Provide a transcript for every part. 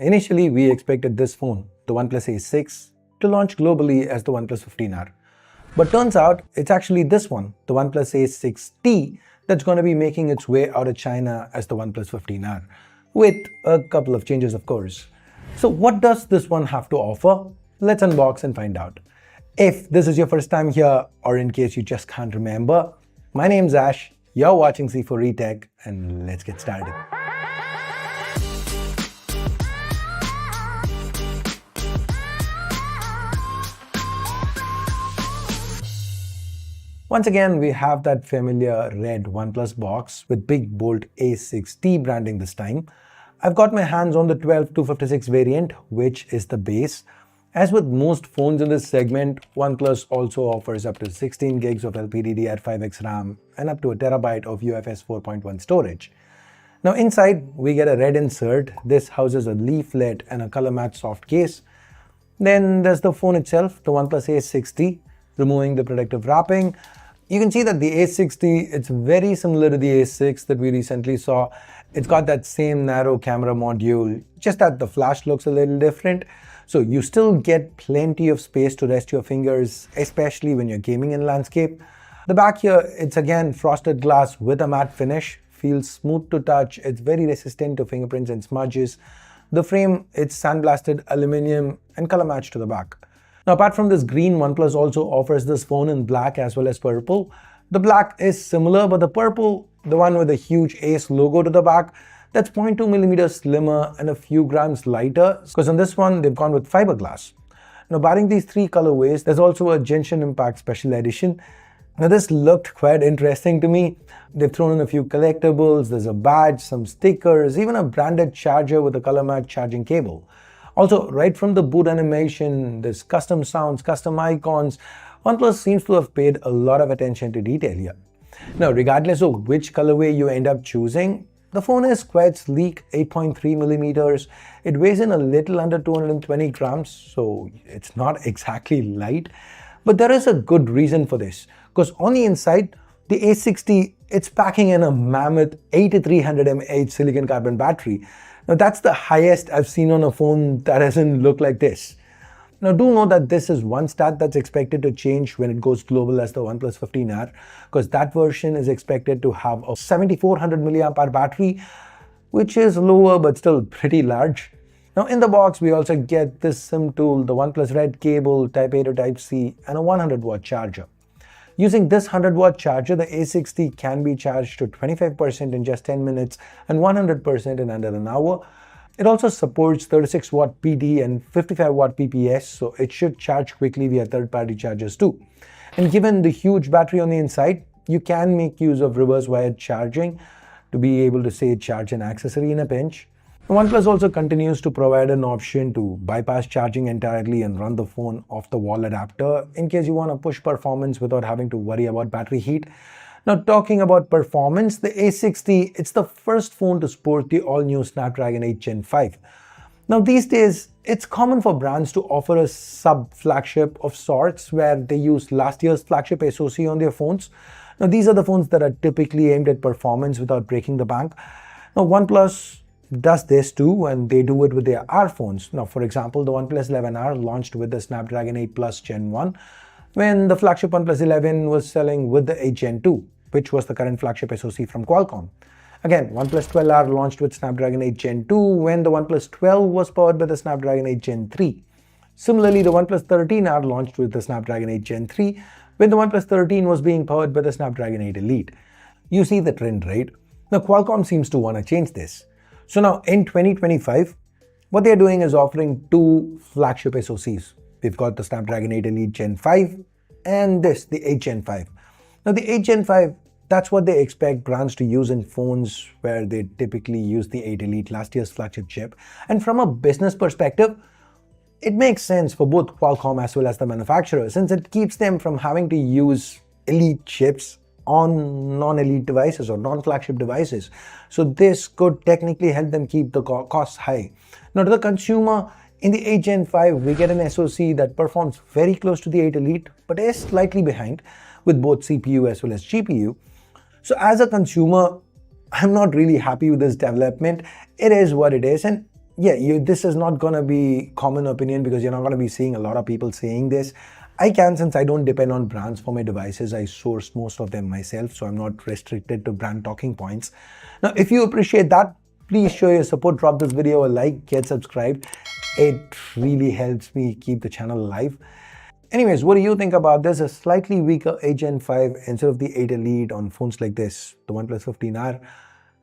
Initially, we expected this phone, the OnePlus Ace 6, to launch globally as the OnePlus 15R. But turns out, it's actually this one, the OnePlus Ace 6T, that's going to be making its way out of China as the OnePlus 15R, with a couple of changes of course. So what does this one have to offer? Let's unbox and find out. If this is your first time here, or in case you just can't remember, my name's Ash, you're watching C4E Tech, and let's get started. Once again, we have that familiar red OnePlus box with big bold A6T branding this time. I've got my hands on the 12256 variant, which is the base. As with most phones in this segment, OnePlus also offers up to 16 gigs of LPDDR5X RAM and up to a terabyte of UFS 4.1 storage. Now inside, we get a red insert. This houses a leaflet and a color match soft case. Then there's the phone itself, the OnePlus Ace 6T, removing the protective wrapping. You can see that the Ace 6T, it's very similar to the Ace 6 that we recently saw. It's got that same narrow camera module, just that the flash looks a little different. So you still get plenty of space to rest your fingers, especially when you're gaming in landscape. The back here, it's again frosted glass with a matte finish. Feels smooth to touch. It's very resistant to fingerprints and smudges. The frame, it's sandblasted aluminum and color matched to the back. Now, apart from this green, OnePlus also offers this phone in black as well as purple. The black is similar, but the purple, the one with the huge Ace logo to the back, that's 0.2 millimeters slimmer and a few grams lighter, because on this one, they've gone with fiberglass. Now, barring these three colorways, there's also a Genshin Impact Special Edition. Now, this looked quite interesting to me. They've thrown in a few collectibles, there's a badge, some stickers, even a branded charger with a color match charging cable. Also, right from the boot animation, there's custom sounds, custom icons. OnePlus seems to have paid a lot of attention to detail here. Now, regardless of which colorway you end up choosing, the phone is quite sleek, 8.3 millimeters. It weighs in a little under 220 grams, so it's not exactly light. But there is a good reason for this, because on the inside, the A60, it's packing in a mammoth 8300 mAh silicon carbon battery. Now that's the highest I've seen on a phone that doesn't look like this. Now do know that this is one stat that's expected to change when it goes global as the OnePlus 15R, because that version is expected to have a 7400 mAh battery, which is lower but still pretty large. Now in the box, we also get this SIM tool, the OnePlus Red cable, Type A to Type C, and a 100-watt charger. Using this 100-watt charger, the A60 can be charged to 25% in just 10 minutes and 100% in under an hour. It also supports 36-watt PD and 55-watt PPS, so it should charge quickly via third-party chargers too. And given the huge battery on the inside, you can make use of reverse wired charging to be able to say charge an accessory in a pinch. OnePlus also continues to provide an option to bypass charging entirely and run the phone off the wall adapter in case you want to push performance without having to worry about battery heat. Now, talking about performance, the A60, it's the first phone to sport the all-new Snapdragon 8 Gen 5. Now, these days, it's common for brands to offer a sub-flagship of sorts where they use last year's flagship SoC on their phones. Now, these are the phones that are typically aimed at performance without breaking the bank. Now, OnePlus does this too, and they do it with their R phones. Now, for example, the OnePlus 11R launched with the Snapdragon 8 Plus Gen 1, when the flagship OnePlus 11 was selling with the 8 Gen 2, which was the current flagship SoC from Qualcomm. Again, OnePlus 12R launched with Snapdragon 8 Gen 2, when the OnePlus 12 was powered by the Snapdragon 8 Gen 3. Similarly, the OnePlus 13R launched with the Snapdragon 8 Gen 3, when the OnePlus 13 was being powered by the Snapdragon 8 Elite. You see the trend, right? Now, Qualcomm seems to want to change this. So now in 2025, what they're doing is offering two flagship SoCs. We've got the Snapdragon 8 Elite Gen 5 and this, the 8 Gen 5. Now the 8 Gen 5, that's what they expect brands to use in phones where they typically use the 8 Elite, last year's flagship chip. And from a business perspective, it makes sense for both Qualcomm as well as the manufacturer, since it keeps them from having to use elite chips on non-elite devices or non-flagship devices. So this could technically help them keep the costs high. Now to the consumer, in the 8 Gen 5, we get an SoC that performs very close to the 8 Elite, but is slightly behind with both CPU as well as GPU. So as a consumer, I'm not really happy with this development. It is what it is, and yeah, this is not going to be common opinion because you're not going to be seeing a lot of people saying this. I can, since I don't depend on brands for my devices, I source most of them myself, so I'm not restricted to brand talking points. Now, if you appreciate that, please show your support, drop this video a like, get subscribed. It really helps me keep the channel alive. Anyways, what do you think about this? A slightly weaker 8 Gen 5 instead of the 8 Elite on phones like this, the OnePlus 15R?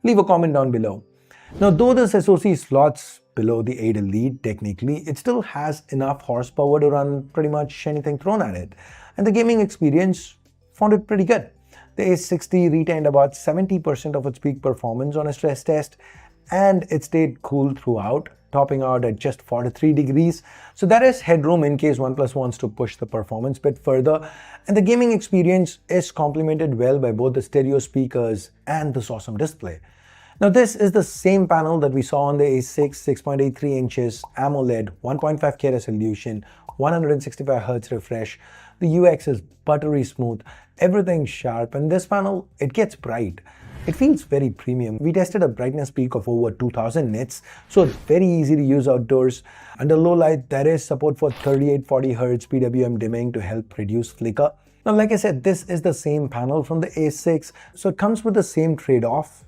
Leave a comment down below. Now, though this SoC slots below the 8 Elite technically, it still has enough horsepower to run pretty much anything thrown at it. And the gaming experience found it pretty good. The A60 retained about 70% of its peak performance on a stress test, and it stayed cool throughout, topping out at just 43 degrees. So there is headroom in case OnePlus wants to push the performance bit further. And the gaming experience is complemented well by both the stereo speakers and this awesome display. Now, this is the same panel that we saw on the A6, 6.83 inches, AMOLED, 1.5K resolution, 165Hz refresh. The UX is buttery smooth, everything's sharp, and this panel, it gets bright. It feels very premium. We tested a brightness peak of over 2000 nits, so it's very easy to use outdoors. Under low light, there is support for 3840Hz PWM dimming to help reduce flicker. Now, like I said, this is the same panel from the A6, so it comes with the same trade-off.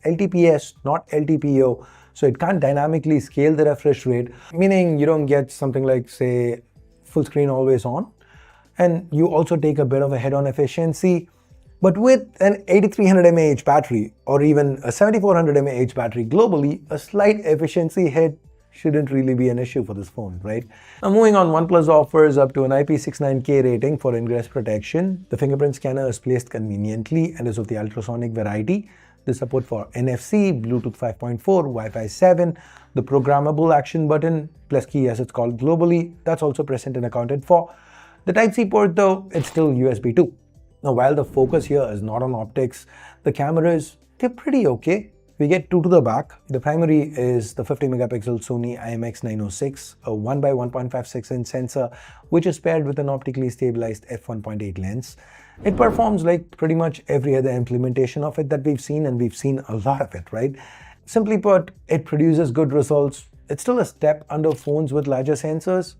LTPS, not LTPO, so it can't dynamically scale the refresh rate, meaning you don't get something like, say, full screen always on. And you also take a bit of a head-on efficiency. But with an 8300 mAh battery or even a 7400 mAh battery globally, a slight efficiency hit shouldn't really be an issue for this phone, right? Now, moving on, OnePlus offers up to an IP69K rating for ingress protection. The fingerprint scanner is placed conveniently and is of the ultrasonic variety. The support for NFC, Bluetooth 5.4, Wi-Fi 7, the programmable action button, plus key as it's called globally, that's also present and accounted for. The Type-C port though, it's still USB 2. Now, while the focus here is not on optics, the cameras, they're pretty okay. We get two to the back. The primary is the 50 megapixel Sony IMX906, a 1x1.56 inch sensor, which is paired with an optically stabilized f1.8 lens. It performs like pretty much every other implementation of it that we've seen, and we've seen a lot of it, right? Simply put, it produces good results. It's still a step under phones with larger sensors,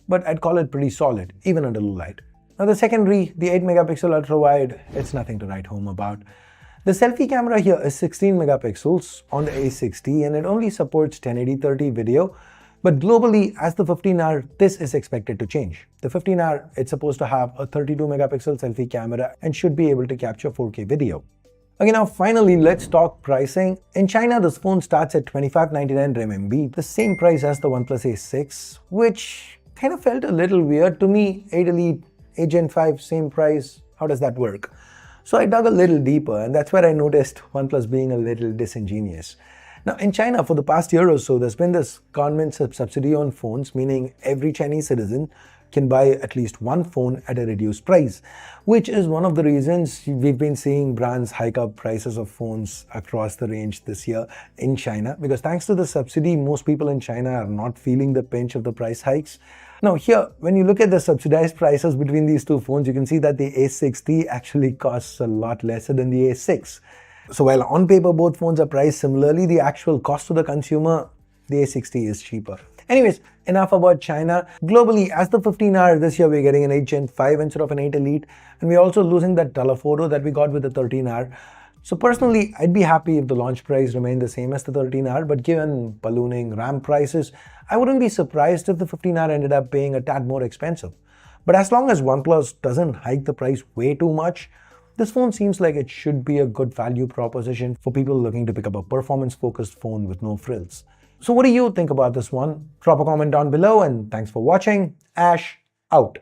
but I'd call it pretty solid, even under low light. Now, the secondary, the 8 megapixel ultra wide, it's nothing to write home about. The selfie camera here is 16 megapixels on the A60, and it only supports 1080x30 video. But globally, as the 15R, this is expected to change. The 15R, it's supposed to have a 32 megapixel selfie camera and should be able to capture 4K video. Okay, now finally, let's talk pricing. In China, this phone starts at 2599 RMB, the same price as the OnePlus Ace, which kind of felt a little weird to me. 8 Elite, 8 Gen 5, same price. How does that work? So I dug a little deeper, and that's where I noticed OnePlus being a little disingenuous. Now, in China, for the past year or so, there's been this government subsidy on phones, meaning every Chinese citizen can buy at least one phone at a reduced price, which is one of the reasons we've been seeing brands hike up prices of phones across the range this year in China, because thanks to the subsidy, most people in China are not feeling the pinch of the price hikes. Now here, when you look at the subsidized prices between these two phones, you can see that the A60 actually costs a lot lesser than the A6. So while on paper both phones are priced similarly, the actual cost to the consumer, the A60 is cheaper. Anyways, enough about China. Globally, as the 15R this year, we're getting an 8 Gen 5 instead of an 8 Elite, and we're also losing that telephoto that we got with the 13R. So personally, I'd be happy if the launch price remained the same as the 13R, but given ballooning RAM prices, I wouldn't be surprised if the 15R ended up being a tad more expensive. But as long as OnePlus doesn't hike the price way too much, this phone seems like it should be a good value proposition for people looking to pick up a performance-focused phone with no frills. So what do you think about this one? Drop a comment down below, and thanks for watching. Ash out.